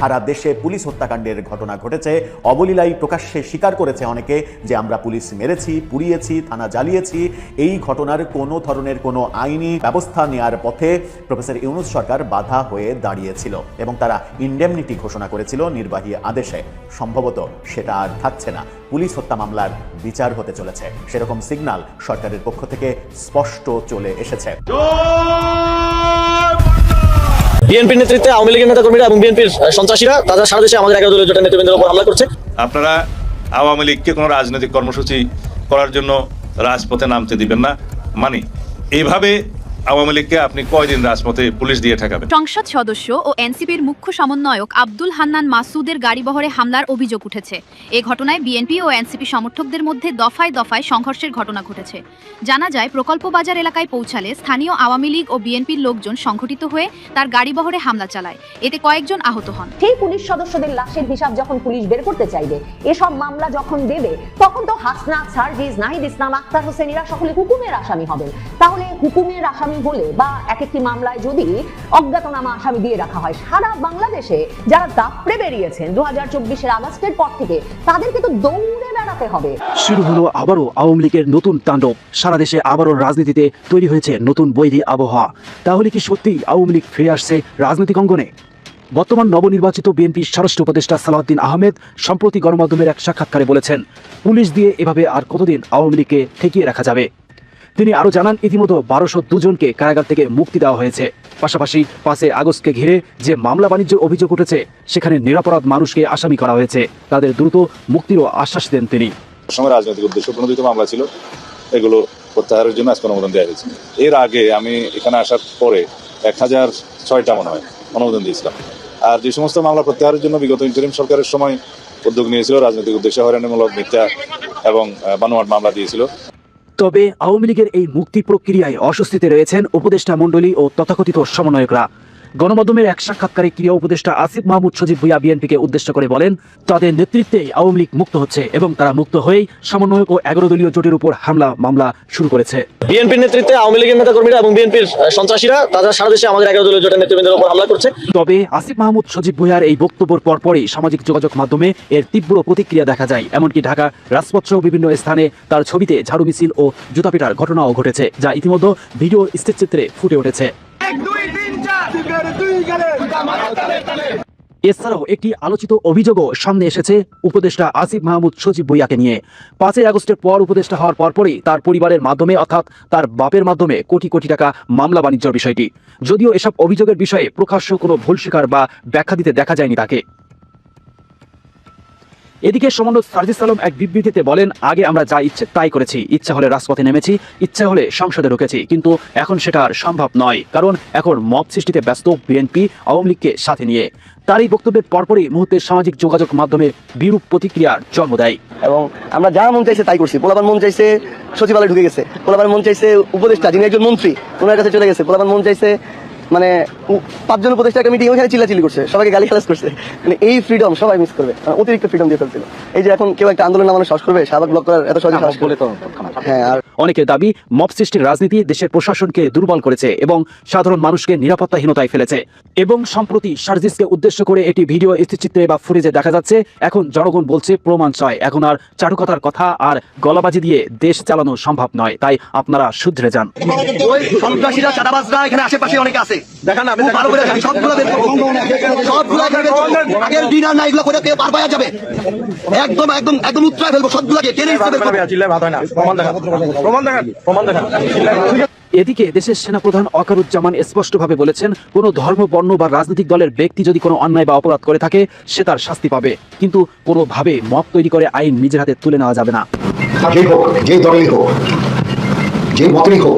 সারা দেশে পুলিশ হত্যাকাণ্ডের ঘটনা ঘটেছে। অবলীলাই প্রকাশ্যে স্বীকার করেছে অনেকে যে আমরা পুলিশ মেরেছি, পুড়িয়েছি, থানা জ্বালিয়েছি। এই ঘটনার কোনো ধরনের কোনো আইনি ব্যবস্থা নেওয়ার পথে প্রফেসর ইউনূস সরকার বাধা হয়ে দাঁড়িয়েছিল এবং তারা ইনডেমনিটি ঘোষণা করেছিল নির্বাহী আদেশে। সম্ভবত সেটা আর থাকছে না। পুলিশ হত্যা মামলার বিচার হতে চলেছে, সেরকম সিগন্যাল সরকারের পক্ষ থেকে স্পষ্ট চলে এসেছে। বিএনপির নেতৃত্বে আওয়ামী লীগের নেতাকর্মীরা এবং বিএনপির সন্ত্রাসীরা তারা সারা দেশে আমাদের 11 দলীয় জোটের নেতৃবৃন্দের উপর হামলা করছে। আপনারা আওয়ামী লীগকে কোনো রাজনৈতিক কর্মসূচি করার জন্য রাজপথে নামতে দিবেন না। মানে এইভাবে আওয়ামী লীগকে আপনি কয়দিন রাজপথে পুলিশ দিয়ে ঠেকাবেন? সংসদ সদস্য ও এনসিপির মুখ্য সমন্বয়ক আব্দুল হান্নান মাসুদের গাড়িবহরে হামলার অভিযোগ উঠেছে। এ ঘটনায় বিএনপি ও এনসিপি সমর্থকদের মধ্যে দফায় দফায় সংঘর্ষের ঘটনা ঘটেছে। জানা যায়, প্রকল্প বাজার এলাকায় পৌঁছালে স্থানীয় আওয়ামী লীগ ও বিএনপির লোকজন সংঘটিত হয়ে তার গাড়িবহরে হামলা চালায়। এতে কয়েকজন আহত হন। সেই পুলিশ সদস্যদের লাশের হিসাব যখন পুলিশ বের করতে চাইবে, এসব মামলা যখন দেবে, তখন তো হাসনাত, সার্জিস, নাহিদ ইসলাম, আক্তার হোসেন এরা সকলে হুকুমের আসামি হবেন। তাহলে হুকুমের আসামি হলে বা এক একটি মামলায় যদি অজ্ঞাতনামা আসামি দিয়ে রাখা হয়, সারা বাংলাদেশে যারা দাপড়ে বেরিয়েছেন 2024-এর আগস্টের পর থেকে, তাদেরকে তো দৌড়ে বেড়াতে হবে। শুরু হলো আবারও আওয়ামী লীগের নতুন তাণ্ডব। সারা দেশে আবারও রাজনীতিতে তৈরি হয়েছে নতুন বৈরী আবহাওয়া। তাহলে কি সত্যিই আওয়ামী লীগ ফিরে আসছে রাজনৈতিক অঙ্গনে? বর্তমান নবনির্বাচিত বিএনপির স্বরাষ্ট্র উপদেষ্টা সালাউদ্দিন আহমেদ সম্প্রতি গণমাধ্যমের এক সাক্ষাৎকারে বলেছেন, পুলিশ দিয়ে এভাবে আর কতদিন আওয়ামী লীগকে ঠেকিয়ে রাখা যাবে। তিনি আরও জানান, ইতিমধ্যে 1202 জনকে কারাগার থেকে মুক্তি দেওয়া হয়েছে। পাশাপাশি 5 আগস্টকে ঘিরে যে মামলা বাণিজ্যের অভিযোগ উঠেছে, সেখানে নিরপরাধ মানুষকে আসামি করা হয়েছে। তাদের দ্রুত মুক্তিরও আশ্বাস দেন তিনি। সময় রাজনৈতিক উদ্দেশ্য প্রণোদিত মামলা ছিল, এগুলো প্রত্যাহারের জন্য আজকে অনুমোদন দেওয়া হয়েছে। এর আগে আমি এখানে আসার পরে 1006টা মনে হয় অনুমোদন দিয়েছিলাম। আর যে সমস্ত মামলা প্রত্যাহারের জন্য বিগত ইন্টারিম সরকারের সময় উদ্যোগ নিয়েছিল, রাজনৈতিক উদ্দেশ্যে হয়রানিমূলক, মিথ্যা এবং বানোয়াট মামলা দিয়েছিল। তবে আওয়ামী লীগের এই মুক্তি প্রক্রিয়ায় অস্বস্তিতে রয়েছেন উপদেষ্টা মণ্ডলী ও তথাকথিত সমন্বয়করা। গণমাধ্যমের এক সাক্ষাৎকারে ক্রীড়া উপদেষ্টা আসিফ মাহমুদ সজীব ভুঁইয়া বিএনপিকে উদ্দেশ্য করে বলেন, তাদের নেতৃত্বে আওয়ামী লীগ মুক্ত হচ্ছে এবং তারা মুক্ত হয়েই সমন্বয়ক ও 11 দলীয় জোটের উপর হামলা মামলা শুরু করেছে। বিএনপির নেতৃত্বে আওয়ামী লীগের নেতাকর্মীরা এবং বিএনপির সন্ত্রাসীরা তারা সারা দেশে আমাদের 11 দলীয় জোটের নেতৃবৃন্দের উপর হামলা করছে। তবে আসিফ মাহমুদ সজীব ভুঁইয়ার এই বক্তব্যের পরপরই সামাজিক যোগাযোগ মাধ্যমে এর তীব্র প্রতিক্রিয়া দেখা যায়। এমনকি ঢাকা রাজপথ সহ বিভিন্ন স্থানে তার ছবিতে ঝাড়ু মিছিল ও জুতা পিটার ঘটনাও ঘটেছে, যা ইতিমধ্যে ভিডিও স্থিরচিত্রে ফুটে উঠেছে। এছাড়াও একটি আলোচিত অভিযোগও সামনে এসেছে উপদেষ্টা আসিফ মাহমুদ সজীব ভুঁইয়াকে নিয়ে। 5 আগস্টের পর উপদেষ্টা হওয়ার পরপরই তার পরিবারের মাধ্যমে, অর্থাৎ তার বাপের মাধ্যমে কোটি কোটি টাকা মামলা বাণিজ্যের বিষয়টি। যদিও এসব অভিযোগের বিষয়ে প্রকাশ্য কোনো ভুল স্বীকার বা ব্যাখ্যা দিতে দেখা যায়নি তাকে। এদিকে সমন্বয়ক সার্জিস আলম এক বিবৃতিতে বলেন, আগে আমরা যা ইচ্ছে তাই করেছি, ইচ্ছা হলে রাজপথে নেমেছি, ইচ্ছা হলে সংসদে ঢুকেছি, কিন্তু এখন সেটা আর সম্ভব নয়, কারণ এখন মব সৃষ্টিতে ব্যস্ত বিএনপি আওয়ামী লীগকে সাথে নিয়ে। তার এই বক্তব্যের পরপরই মুহূর্তে সামাজিক যোগাযোগ মাধ্যমে বিরূপ প্রতিক্রিয়ার জন্ম দেয়। এবং আমরা যা মন চাইছে তাই করছি। পোলাপান মন চাইছে সচিবালয়ে ঢুকে গেছে, পোলাপান মন চাইছে উপদেষ্টা যিনি একজন মন্ত্রী ওনার কাছে চলে গেছে, পোলাপান মন চাইছে মানে 5 জন উপদেষ্টা একটা মিটিং ওখানে চিল্লাচিল্লি করছে, সবাইকে গালিগালাজ করছে। মানে এই ফ্রিডম সবাই মিস করবে, অতিরিক্ত ফ্রিডম দিয়ে ফেলছিল। এই যে এখন কেউ একটা আন্দোলন নামানো সাহস করবে, শাহবাগ ব্লক করার এত সহজে সাহস করবে? হ্যাঁ। আর অনেকের দাবি, মব সৃষ্টির রাজনীতি দেশের প্রশাসনকে দুর্বল করেছে এবং সাধারণ মানুষকে নিরাপত্তাহীনতায় ফেলেছে। এবং সম্প্রতি সার্জিসকে উদ্দেশ্য করে একটি ভিডিও স্থিরচিত্রে বা ফুটেজে দেখা যাচ্ছে, এখন জনগণ বলছে প্রমাণ চাই, এখন আর চাটুকাতার কথা আর গলাবাজি দিয়ে দেশ চালানো সম্ভব নয়, তাই আপনারা শুধরে যান। ওই সন্ত্রাসীরা, চাঁদাবাজরা এখানে আশেপাশে অনেকে আছে, দেখান না ভালো করে সবগুলো বের করব, সবগুলো এখানে বের করব। আগের ডিনার না এগুলো করে কেউ পার পাওয়া যাবে, একদম একদম একদম উৎসাহ ফেলবো সবগুলোকে টেনে হিসেবে চিল্লায় ভাত হয় না। প্রমাণ দেখান, প্রমাণ দেখান, প্রমাণ দেখান। এদিকে দেশের সেনাপ্রধান ওয়াকারুজ্জামান স্পষ্টভাবে বলেছেন, কোনো ধর্ম, বর্ণ বা রাজনৈতিক দলের ব্যক্তি যদি কোনো অন্যায় বা অপরাধ করে থাকে, সে তার শাস্তি পাবে, কিন্তু কোনোভাবে মব তৈরি করে আইন নিজের হাতে তুলে নেওয়া যাবে না। যেই হোক, যেই দলেরই হোক, যেই মতেরই হোক,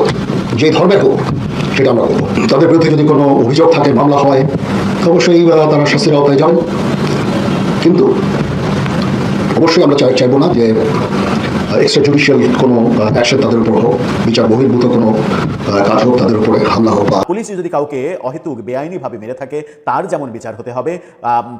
যেই ধর্মের হোক, সেটা আমরা করবো। তাদের বিরুদ্ধে যদি কোনো অভিযোগ থাকে, মামলা হয়, অবশ্যই তারা শাস্তির আওতায় যান। কিন্তু অবশ্যই আমরা চাইবো না যে এক্সট্রা জুডিশিয়াল কোনো অ্যাকশন তাদের উপর হোক, বিচার বহির্ভূত কোনো কাজ হোক, তাদের উপরে হামলা হোক বা পুলিশ যদি কাউকে অহেতুক বেআইনিভাবে মেরে থাকে তার যেমন বিচার হতে হবে,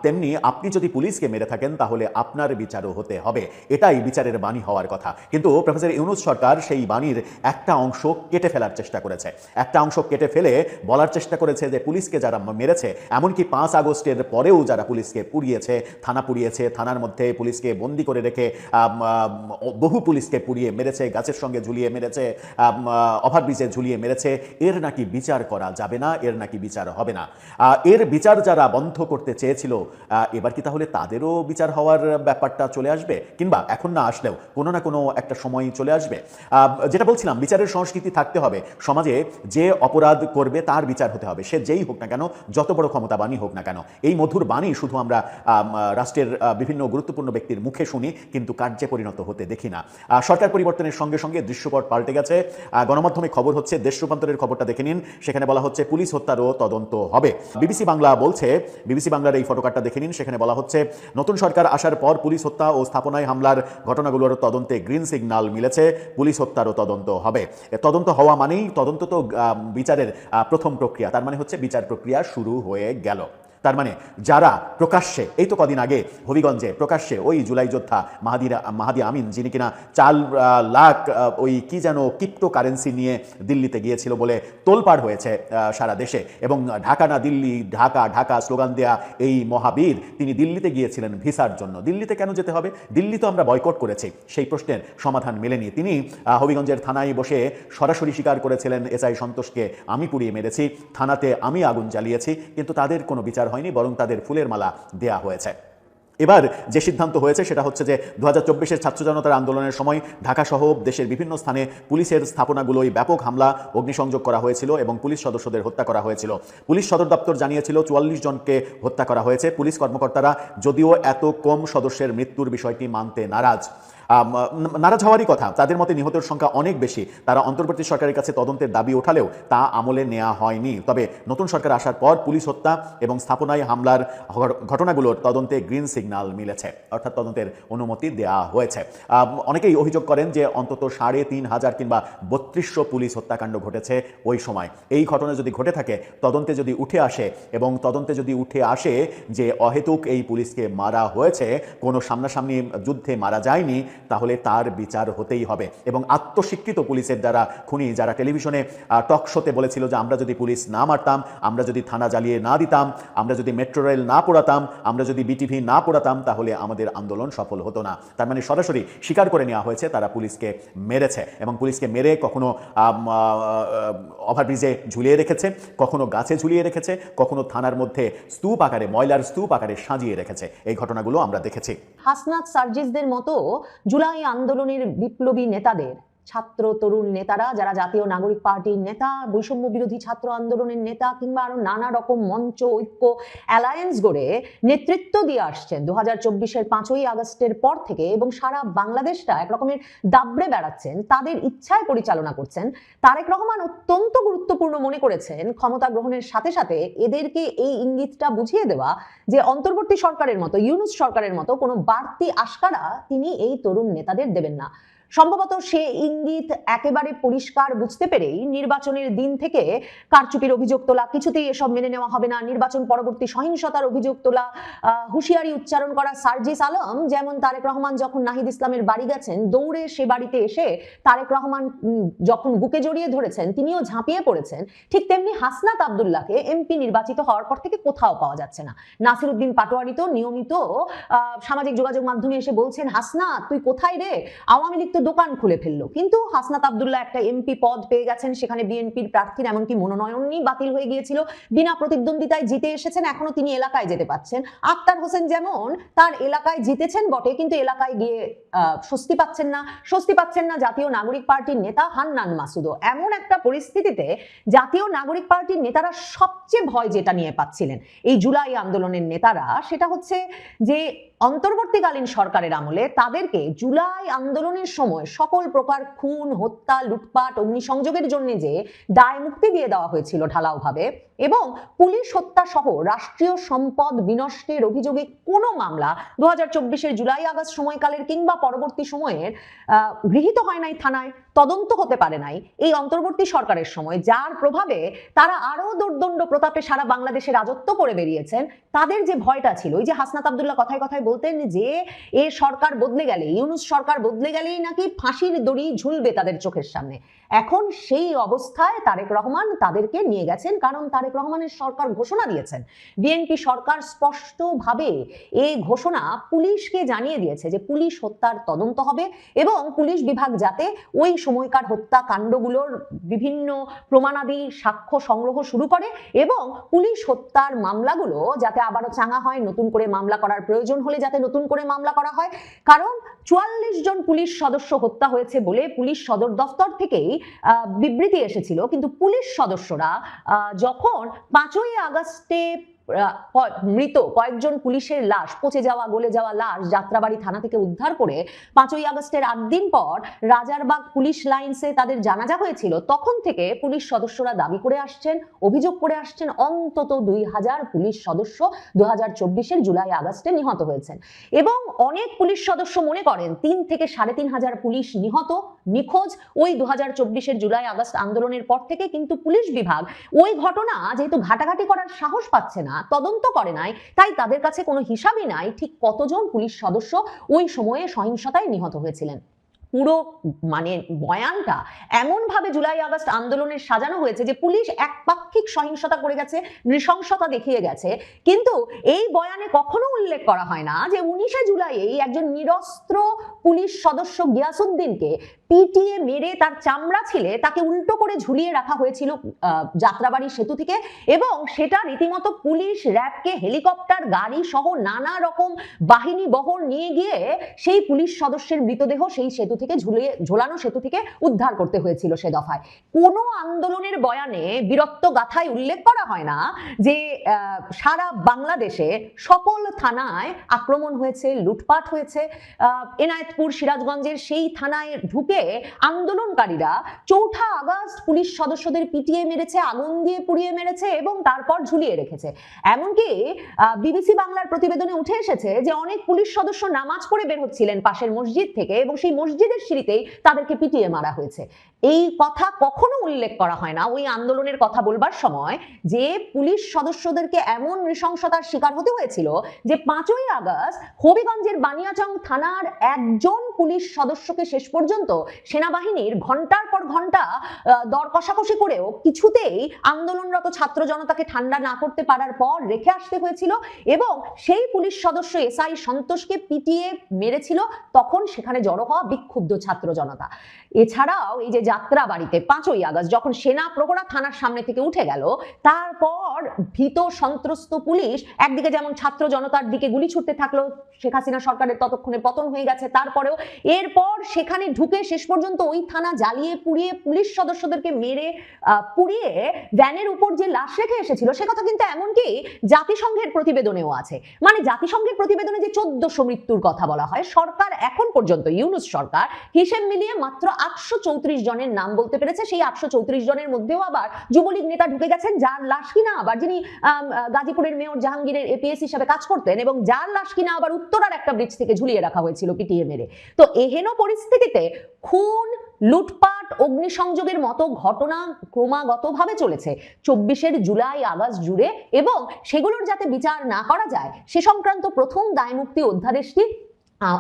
তেমনি আপনি যদি পুলিশকে মেরে থাকেন তাহলে আপনার বিচারও হতে হবে। এটাই বিচারের বাণী হওয়ার কথা। কিন্তু প্রফেসর ইউনূস সরকার সেই বাণীর একটা অংশ কেটে ফেলার চেষ্টা করেছে। একটা অংশ কেটে ফেলে বলার চেষ্টা করেছে যে পুলিশকে যারা মেরেছে, এমনকি 5 আগস্টের পরেও যারা পুলিশকে পুড়িয়েছে, থানা পুড়িয়েছে, থানার মধ্যে পুলিশকে বন্দি করে রেখে বহু পুলিশকে পুড়িয়ে মেরেছে, গাছের সঙ্গে ঝুলিয়ে মেরেছে, ওভারব্রিজে ঝুলিয়ে মেরেছে, এর নাকি বিচার করা যাবে না, এর নাকি বিচার হবে না। এর বিচার যারা বন্ধ করতে চেয়েছিল, এবার কি তাহলে তাদেরও বিচার হওয়ার ব্যাপারটা চলে আসবে? কিংবা এখন না আসলেও কোনো না কোনো একটা সময় চলে আসবে? যেটা বলছিলাম, বিচারের সংস্কৃতি থাকতে হবে সমাজে। যে অপরাধ করবে তার বিচার হতে হবে, সে যেই হোক না কেন, যত বড় ক্ষমতাবানই হোক না কেন। এই মধুর বাণী শুধু আমরা রাষ্ট্রের বিভিন্ন গুরুত্বপূর্ণ ব্যক্তির মুখে শুনি, কিন্তু কার্যে পরিণত হতে দেখি না। সরকার পরিবর্তনের সঙ্গে সঙ্গে দৃশ্যপট পাল্টে গেছে। গণমাধ্যমে খবর হচ্ছে, দেশ রূপান্তরের খবরটা দেখে নিন, সেখানে বলা হচ্ছে পুলিশ হত্যারও তদন্ত হবে। বিবিসি বাংলা বলছে, বিবিসি বাংলার এই ফটোকার্ডটা দেখে নিন, সেখানে বলা হচ্ছে নতুন সরকার আসার পর পুলিশ হত্যা ও স্থাপনায় হামলার ঘটনাগুলোর তদন্তে গ্রিন সিগন্যাল মিলেছে, পুলিশ হত্যারও তদন্ত হবে। তদন্ত হওয়া মানেই, তদন্ত তো বিচারের প্রথম প্রক্রিয়া, তার মানে হচ্ছে বিচার প্রক্রিয়া শুরু হয়ে গেল। তার মানে যারা প্রকাশ্যে, এই তো কদিন আগে হবিগঞ্জে প্রকাশ্যে ওই জুলাই যোদ্ধা মাহাদি আমিন, যিনি কিনা 4 লাখ ওই কি যেন ক্রিপ্টো কারেন্সি নিয়ে দিল্লিতে গিয়েছিল বলে তোলপাড় হয়েছে সারা দেশে, এবং ঢাকা না দিল্লি, ঢাকা ঢাকা স্লোগান দেয়া এই মহাবীর, তিনি দিল্লিতে গিয়েছিলেন ভিসার জন্য। দিল্লিতে কেন যেতে হবে? দিল্লি তো আমরা বয়কট করেছি। সেই প্রশ্নের সমাধান মেলেনি। তিনি হবিগঞ্জের থানায় বসে সরাসরি স্বীকার করেছিলেন, এসআই সন্তোষকে আমি পুড়িয়ে মেরেছি, থানাতে আমি আগুন জ্বালিয়েছি, কিন্তু তাদের কোনো বিচার হয়নি, বরং তাদের ফুলের মালা দেয়া হয়েছে। এবার যে সিদ্ধান্ত হয়েছে সেটা হচ্ছে যে 2024-এর ছাত্র জনতার আন্দোলনের সময় ঢাকা সহ দেশের বিভিন্ন স্থানে পুলিশের স্থাপনাগুলোয় ব্যাপক হামলা, অগ্নিসংযোগ করা হয়েছিল এবং পুলিশ সদস্যদের হত্যা করা হয়েছিল। পুলিশ সদর দপ্তর জানিয়েছিল 44 জনকে হত্যা করা হয়েছে। পুলিশ কর্মকর্তারা যদিও এত কম সদস্যের মৃত্যুর বিষয়টি মানতে নারাজ হওয়ারই কথা। তাদের মতে নিহতের সংখ্যা অনেক বেশি। তারা অন্তর্বর্তী সরকারের কাছে তদন্তের দাবি ওঠালেও তা আমলে নেওয়া হয়নি। তবে নতুন সরকার আসার পর পুলিশ হত্যা এবং স্থাপনায় হামলার ঘটনাগুলোর তদন্তে গ্রিন সিগন্যাল মিলেছে, অর্থাৎ তদন্তের অনুমতি দেওয়া হয়েছে। অনেকেই অভিযোগ করেন যে অন্তত 3500 কিংবা 3200 পুলিশ হত্যাকাণ্ড ঘটেছে ওই সময়। এই ঘটনা যদি ঘটে থাকে, তদন্তে যদি উঠে আসে, এবং তদন্তে যদি উঠে আসে যে অহেতুক এই পুলিশকে মারা হয়েছে, কোনো সামনাসামনি যুদ্ধে মারা যায়নি, তাহলে তার বিচার হতেই হবে। এবং আত্মস্বীকৃত পুলিশের যারা খুনি, যারা টেলিভিশনে টক শোতে বলেছিল যে আমরা যদি পুলিশ না মারতাম, আমরা যদি থানা জ্বালিয়ে না দিতাম, আমরা যদি মেট্রো রেল না পোড়াতাম, আমরা যদি বিটিভি না পোড়াতাম, তাহলে আমাদের আন্দোলন সফল হতো না। তার মানে সরাসরি স্বীকার করে নেওয়া হয়েছে তারা পুলিশকে মেরেছে, এবং পুলিশকে মেরে কখনো ওভারব্রিজে ঝুলিয়ে রেখেছে, কখনো গাছে ঝুলিয়ে রেখেছে, কখনো থানার মধ্যে স্তূপ আকারে, ময়লার স্তূপ আকারে সাজিয়ে রেখেছে। এই ঘটনাগুলো আমরা দেখেছি। হাসনাত সার্জিসদের মতো জুলাই আন্দোলনের বিপ্লবী নেতাদের, ছাত্র তরুণ নেতারা, যারা জাতীয় নাগরিক পার্টির নেতা, বৈষম্য বিরোধী ছাত্র আন্দোলনের নেতা, কিংবা আরো নানা রকম মঞ্চ, ঐক্য, অ্যালায়েন্স গড়ে নেতৃত্ব দিয়ে আসছেন 2024-এর 5ই আগস্টের পর থেকে, এবং সারা বাংলাদেশটা এক রকমের দাবড়ে বেড়াচ্ছেন, তাদের ইচ্ছায় পরিচালনা করছেন। তারেক রহমান অত্যন্ত গুরুত্বপূর্ণ মনে করেছেন ক্ষমতা গ্রহণের সাথে সাথে এদেরকে এই ইঙ্গিতটা বুঝিয়ে দেওয়া যে অন্তর্বর্তী সরকারের মতো, ইউনূস সরকারের মতো কোনো বাড়তি আশকারা তিনি এই তরুণ নেতাদের দেবেন না। সম্ভবত সে ইঙ্গিত একেবারে পরিষ্কার বুঝতে পেরেই নির্বাচনের দিন থেকে কারচুপির অভিযোগ তোলা, কিছুতেই এসব মেনে নেওয়া হবে না, নির্বাচন পরবর্তী সহিংসতার অভিযোগ তোলা, হুঁশিয়ারি উচ্চারণ করা সার্জিস আলম, যেমন তারেক রহমান যখন নাহিদ ইসলামের বাড়ি গেছেন, দৌড়ে সে বাড়িতে এসে তারেক রহমান যখন বুকে জড়িয়ে ধরেছেন, তিনিও ঝাঁপিয়ে পড়েছেন, ঠিক তেমনি হাসনাত আব্দুল্লাহকে এমপি নির্বাচিত হওয়ার পর থেকে কোথাও পাওয়া যাচ্ছে না। নাসির উদ্দিন পাটোয়ারি তো নিয়মিত সামাজিক যোগাযোগ মাধ্যমে এসে বলছেন, হাসনাত তুই কোথায় রে, আওয়ামী লীগ তো দোকান খুলে ফেললো। কিন্তু হাসনাত আব্দুল্লাহ একটা এমপি পদ পেয়ে গেছেন, সেখানে বিএনপির প্রার্থীর এমনকি মনোনয়নই বাতিল হয়ে গিয়েছিল, বিনা প্রতিদ্বন্দ্বিতায় জিতে এসেছেন, এখনো তিনি এলাকায় যেতে পাচ্ছেন। আক্তার হোসেন যেমন তার এলাকায় জিতেছেন বটে, কিন্তু এলাকায় গিয়ে স্বস্তি পাচ্ছেন না জাতীয় নাগরিক পার্টির নেতা হান্নান মাসুদও। এমন একটা পরিস্থিতিতে জাতীয় নাগরিক পার্টির নেতারা সবচেয়ে ভয় যেটা নিয়ে পাচ্ছিলেন এই জুলাই আন্দোলনের নেতারা, সেটা হচ্ছে যে অন্তর্বর্তীকালীন সরকারের আমলে তাদেরকে জুলাই আন্দোলনের সময় সকল প্রকার খুন, হত্যা, লুটপাট, অগ্নিসংযোগের জন্য যে দায় মুক্তি দিয়ে দেওয়া হয়েছিল ঢালাওভাবে, এবং পুলিশ হত্যা সহ রাষ্ট্রীয় সম্পদ বিনষ্টের অভিযোগে কোনো মামলা 2024-এর জুলাই আগস্ট সময়কালের কিংবা পরবর্তী সময়ের গৃহীত হয় নাই থানায়, তদন্ত হতে পারে নাই এই অন্তর্বর্তী সরকারের সময়, যার প্রভাবে তারা আরো দোর্দণ্ড প্রতাপে সারা বাংলাদেশে রাজত্ব করে বেরিয়েছেন। তাদের যে ভয়টা ছিল, ওই যে হাসনাত আব্দুল্লাহ কথায় কথায় বলতেন যে এ সরকার বদলে গেলে, ইউনূস সরকার বদলে গেলেই নাকি ফাঁসির দড়ি ঝুলবে তাদের চোখের সামনে, এখন সেই অবস্থায় তারেক রহমান তাদেরকে নিয়ে গেছেন। কারণ তারেক রহমানের সরকার ঘোষণা দিয়েছেন, বিএনপি সরকার স্পষ্টভাবে এই ঘোষণা পুলিশকে জানিয়ে দিয়েছে যে পুলিশ হত্যার তদন্ত হবে এবং পুলিশ বিভাগ যাতে ওই সময়কার হত্যাকাণ্ডগুলোর বিভিন্ন প্রমাণাদি সাক্ষ্য সংগ্রহ শুরু করে এবং পুলিশ হত্যার মামলাগুলো যাতে আবারও চাঙা হয়, নতুন করে মামলা করার প্রয়োজন হলে যাতে নতুন করে মামলা করা হয়। কারণ 44 জন পুলিশ সদস্য হত্যা হয়েছে বলে পুলিশ সদর দফতর থেকেই বিবৃতি এসেছিল, কিন্তু পুলিশ সদস্যরা যখন 5ই আগস্টে মৃত কয়েকজন পুলিশের লাশ, পচে যাওয়া গলে যাওয়া লাশ যাত্রাবাড়ি থানা থেকে উদ্ধার করে 5ই আগস্টের 8 দিন পর রাজারবাগ পুলিশ লাইন্সে তাদের জানাজা হয়েছিল, তখন থেকে পুলিশ সদস্যরা দাবি করে আসছেন, অভিযোগ করে আসছেন অন্তত 2000 পুলিশ সদস্য 2024-এর জুলাই আগস্টে নিহত হয়েছেন। এবং অনেক পুলিশ সদস্য মনে করেন 3 থেকে 3500 পুলিশ নিহত, নিখোঁজ ওই 2024-এর জুলাই আগস্ট আন্দোলনের পর থেকে। কিন্তু পুলিশ বিভাগ ওই ঘটনা যেহেতু ঘাটাঘাটি করার সাহস পাচ্ছে না, তদন্ত করে নাই, তাই তাদের কাছে কোনো হিসাবই নাই ঠিক কতজন পুলিশ সদস্য ওই সময়ে সহিংসতায় নিহত হয়েছিলেন। পুরো মানে বয়ানটা এমন ভাবে জুলাই আগস্ট আন্দোলনের সাজানো হয়েছে যে পুলিশ একপাক্ষিক সহিংসতা করে গেছে, নৃশংসতা দেখিয়ে গেছে, কিন্তু এই বয়ানে কখনো উল্লেখ করা হয় না যে 19শে জুলাই একজন নিরস্ত্র পুলিশ সদস্য গিয়াসউদ্দিনকে পিটিয়ে মেরে তার চামড়া ছিলে তাকে উল্টো করে ঝুলিয়ে রাখা হয়েছিল যাত্রাবাড়ি সেতু থেকে, এবং সেটা রীতিমতো পুলিশ, র্যাবকে হেলিকপ্টার, গাড়ি সহ নানা রকম বাহিনী বহর নিয়ে গিয়ে সেই পুলিশ সদস্যের মৃতদেহ সেই সেতু থেকে ঝোলানো সেতু থেকে উদ্ধার করতে হয়েছিল। সে দফায় কোনো আন্দোলনের বয়ানে বীরত্ব গাথায় উল্লেখ করা হয় না যে সারা বাংলাদেশে সকল থানায় আক্রমণ হয়েছে, লুটপাট হয়েছে। এনায়েতপুর, সিরাজগঞ্জের সেই থানায় ঢুকে আন্দোলনকারীরা 4ঠা আগস্ট পুলিশ সদস্যদের পিটিয়ে মেরেছে, আগুন দিয়ে পুড়িয়ে মেরেছে এবং তারপর ঝুলিয়ে রেখেছে। এমনকি বিবিসি বাংলার প্রতিবেদনে উঠে এসেছে যে অনেক পুলিশ সদস্য নামাজ পড়ে বের হচ্ছিলেন পাশের মসজিদ থেকে এবং সেই মসজিদের সিঁড়িতেই তাদেরকে পিটিয়ে মারা হয়েছে। এই কথা কখনো উল্লেখ করা হয় না ওই আন্দোলনের কথা বলবার সময় যে পুলিশ সদস্যদেরকে এমন নৃশংসতার শিকার হতে হয়েছিল যে 5ই আগস্ট হবিগঞ্জের বানিয়াচং থানার একজন পুলিশ সদস্যকে শেষ পর্যন্ত সেনাবাহিনীর ঘন্টার পর ঘন্টা দর কষাকষি করেও কিছুতেই আন্দোলনরত ছাত্র জনতাকে ঠান্ডা না করতে পারার পর রেখে আসতে হয়েছিল, এবং সেই পুলিশ সদস্য এসআই সন্তোষকে পিটিয়ে মেরেছিল তখন সেখানে জড়ো হওয়া বিক্ষুব্ধ ছাত্র জনতা। এছাড়াও এই যে যাত্রাবাড়িতে 5ই আগস্ট যখন সেনা প্রহরা থানার সামনে থেকে উঠে গেল, তারপর ভীত সন্ত্রস্ত পুলিশ একদিকে যেমন ছাত্র জনতার দিকে গুলি ছুটতে থাকলো, শেখ হাসিনা সরকারের ততক্ষণে পতন হয়ে গেছে, তারপরেও এরপর সেখানে ঢুকে শেষ পর্যন্ত ওই থানা জ্বালিয়ে পুড়িয়ে পুলিশ সদস্যদেরকে মেরে পুড়িয়ে ভ্যানের উপর যে লাশ রেখে এসেছিল সে কথা কিন্তু এমনকি জাতিসংঘের প্রতিবেদনেও আছে। মানে জাতিসংঘের প্রতিবেদনে যে 1400 মৃত্যুর কথা বলা হয়, সরকার এখন পর্যন্ত ইউনূস সরকার হিসেব মিলিয়ে মাত্র 834 জনের নাম বলতে পেরেছে। সেই 834 জনের মধ্যেও আবার যুবলীগ নেতা ঢুকে গেছেন, যার লাশ কিনা আবার যিনি গাজীপুরের মেয়র জাহাঙ্গীরের এপিএস হিসাবে কাজ করতেন এবং যার লাশ কিনা আবার উত্তরার একটা ব্রিজ থেকে ঝুলিয়ে রাখা হয়েছিল পিটিয়ে মেরে। তো এহেন পরিস্থিতিতে খুন, লুটপাট, অগ্নিসংযোগের মতো ঘটনা ক্রমাগতভাবে চলেছে 24-এর জুলাই আগস্ট জুড়ে, এবং সেগুলোর যাতে বিচার না করা যায় সে সংক্রান্ত প্রথম দায়মুক্তি অধ্যাদেশটি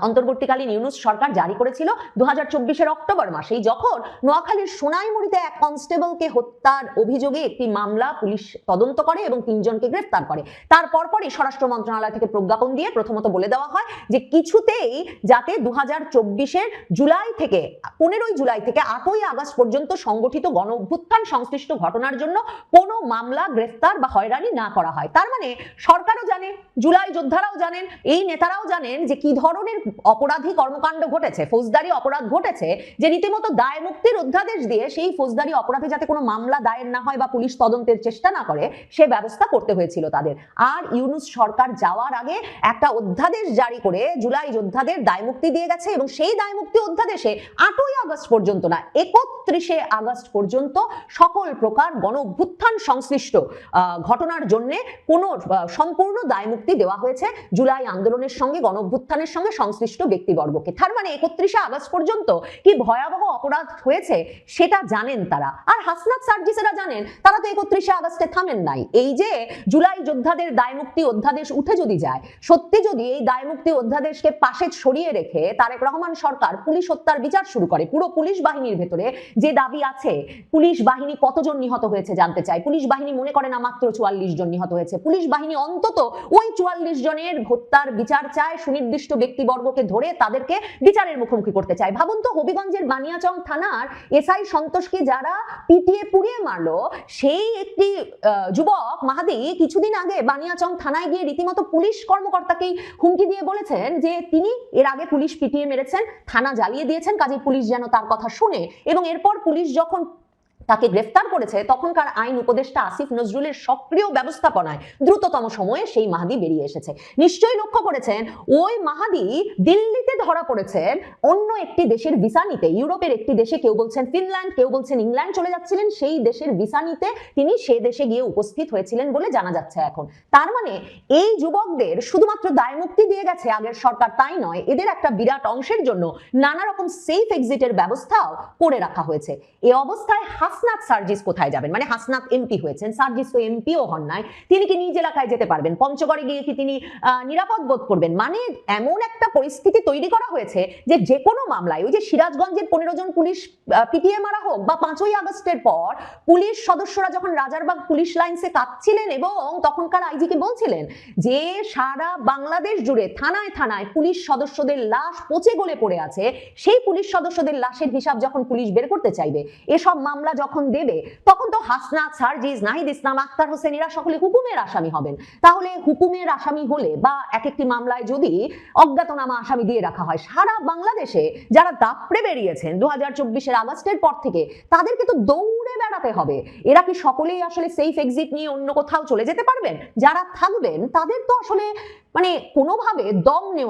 অন্তর্বর্তীকালীন ইউনূস সরকার জারি করেছিল 2024-এর অক্টোবর মাসেই, যখন নোয়াখালীর সোনাইমুড়িতে এক কনস্টেবলকে হত্যার অভিযোগে একটি মামলা পুলিশ তদন্ত করে এবং 3 জনকে গ্রেফতার করে। তার পরপরই স্বরাষ্ট্র মন্ত্রণালয় থেকে প্রজ্ঞাপন দিয়ে প্রথমত বলে দেওয়া হয় যে কিছুতেই যাতে 2024-এর জুলাই থেকে 15ই জুলাই থেকে 8ই আগস্ট পর্যন্ত সংগঠিত গণ অভ্যুত্থান সংশ্লিষ্ট ঘটনার জন্য কোনো মামলা, গ্রেফতার বা হয়রানি না করা হয়। তার মানে সরকারও জানে, জুলাই যোদ্ধারাও জানেন, এই নেতারাও জানেন যে কি ধরনের ধরনের অপরাধী কর্মকাণ্ড ঘটেছে, ফৌজদারি অপরাধ ঘটেছে, যে রীতিমতো দায় মুক্তির অধ্যাদেশ দিয়ে সেই ফৌজদারি অপরাধে যাতে কোনো মামলা দায়ের না হয় বা পুলিশ তদন্তের চেষ্টা না করে সে ব্যবস্থা করতে হয়েছিল তাদের। আর ইউনূস সরকার যাওয়ার আগে একটা অধ্যাদেশ জারি করে জুলাই যোদ্ধাদের দায় মুক্তি দিয়ে গেছে, এবং সেই দায় মুক্তি অধ্যাদেশে 8ই আগস্ট পর্যন্ত না 31শে আগস্ট পর্যন্ত সকল প্রকার গণ অভ্যুত্থান সংশ্লিষ্ট ঘটনার জন্য কোনো সম্পূর্ণ দায় মুক্তি দেওয়া হয়েছে জুলাই আন্দোলনের সঙ্গে, গণ অভ্যুত্থানের সঙ্গে সংশ্লিষ্ট ব্যক্তিবর্গকে। তার মানে 31শে আগস্ট পর্যন্ত কি ভয়াবহ অপরাধ হয়েছে সেটা জানেন তারা। আর হাসনাত সার্জিসেরা জানেন, তারা তো 31শে আগস্টে থামেন নাই। এই যে জুলাই যোদ্ধাদের দায় মুক্তি অধ্যাদেশ উঠে যদি যায়, সত্যি যদি এই দায় মুক্তি অধ্যাদেশকে পাশে সরিয়ে রেখে তারেক রহমান সরকার পুলিশ হত্যার বিচার শুরু করে, পুরো পুলিশ বাহিনীর ভেতরে যে দাবি আছে, পুলিশ বাহিনী কতজন নিহত হয়েছে জানতে চায়, পুলিশ বাহিনী মনে করে না মাত্র 44 জন নিহত হয়েছে, পুলিশ বাহিনী অন্তত ওই 44 জনের হত্যার বিচার চায়, সুনির্দিষ্ট ব্যক্তিবর্গকে ধরে তাদেরকে বিচারের মুখোমুখি করতে চায়। ভাবুন তো, হবিগঞ্জের বানিয়াচং থানার এসআই সন্তোষকে যারা পিটিয়ে পুড়িয়ে মারলো, সেই একটি যুবক মাহাদি কিছুদিন আগে বানিয়াচং থানায় গিয়ে রীতিমতো পুলিশ কর্মকর্তাকেই হুমকি দিয়ে বলেছেন যে তিনি এর আগে পুলিশ পিটিয়ে মেরেছেন, থানা জ্বালিয়ে দিয়েছেন, কাজে পুলিশ যেন তার কথা শুনে। এবং এরপর পুলিশ যখন তাকে গ্রেফতার করেছে, তখনকার আইন উপদেষ্টা আসিফ নজরুলের সক্রিয় ব্যবস্থাপনায় দ্রুততম সময়ে সেই মাহাদি বেরিয়ে এসেছে। নিশ্চয়ই লক্ষ্য করেছেন, ওই মাহাদি দিল্লিতে ধরা পড়েছেন অন্য একটি দেশের ভিসা নিতে, ইউরোপের একটি দেশে, কেউ বলছেন ফিনল্যান্ড, কেউ বলছেন ইংল্যান্ড চলে যাচ্ছিলেন, সেই দেশের ভিসা নিতে তিনি সে দেশে গিয়ে উপস্থিত হয়েছিলেন বলে জানা যাচ্ছে এখন। তার মানে এই যুবকদের শুধুমাত্র দায় মুক্তি দিয়ে গেছে আগের সরকার তাই নয়, এদের একটা বিরাট অংশের জন্য নানা রকম সেফ এক্সিটের ব্যবস্থাও করে রাখা হয়েছে। এই অবস্থায় হাসনাত সার্জিস কোথায় যাবেন? মানে হাসনাত এমপি হয়েছেন, সার্জিস তো এমপিও হন নাই, তিনি কি নিজ এলাকায় যেতে পারবেন? পঞ্চগড়ে গিয়ে কি তিনি নিরাপদ বোধ করবেন? মানে এমন একটা পরিস্থিতি তৈরি করা হয়েছে যে যে কোনো মামলায়, ওই যে সিরাজগঞ্জের 15 জন পুলিশ পিটিয়ে মারা হোক, বা 5ই আগস্টের পর পুলিশ সদস্যরা যখন রাজারবাগ পুলিশ লাইন্সে কাঁদছিলেন এবং তখনকার আইজিকে বলছিলেন যে সারা বাংলাদেশ জুড়ে থানায় থানায় পুলিশ সদস্যদের লাশ পচে গলে পড়ে আছে, সেই পুলিশ সদস্যদের লাশের হিসাব যখন পুলিশ বের করতে চাইবে, এসব মামলা যখন দেবে, তখন তো হাসনাত, সার্জিস, নাহিদ ইসলাম, আক্তার হোসেন এরা সকলে হুকুমের আসামি হবেন। তাহলে হুকুমের আসামি হলে বা এক একটি মামলায় যদি অজ্ঞাতনামা আসামি দিয়ে রাখা হয়, সারা বাংলাদেশে যারা দাপড়ে বেরিয়েছেন 2024-এর আগস্টের পর থেকে, তাদেরকে তো দৌড়ে বেড়াতে হবে। এরা কি সকলেই আসলে সেফ এক্সিট নিয়ে অন্য কোথাও চলে যেতে পারবেন? যারা থাকবেন তাদের তো আসলে মানে কোনোভাবে দম নেওয়া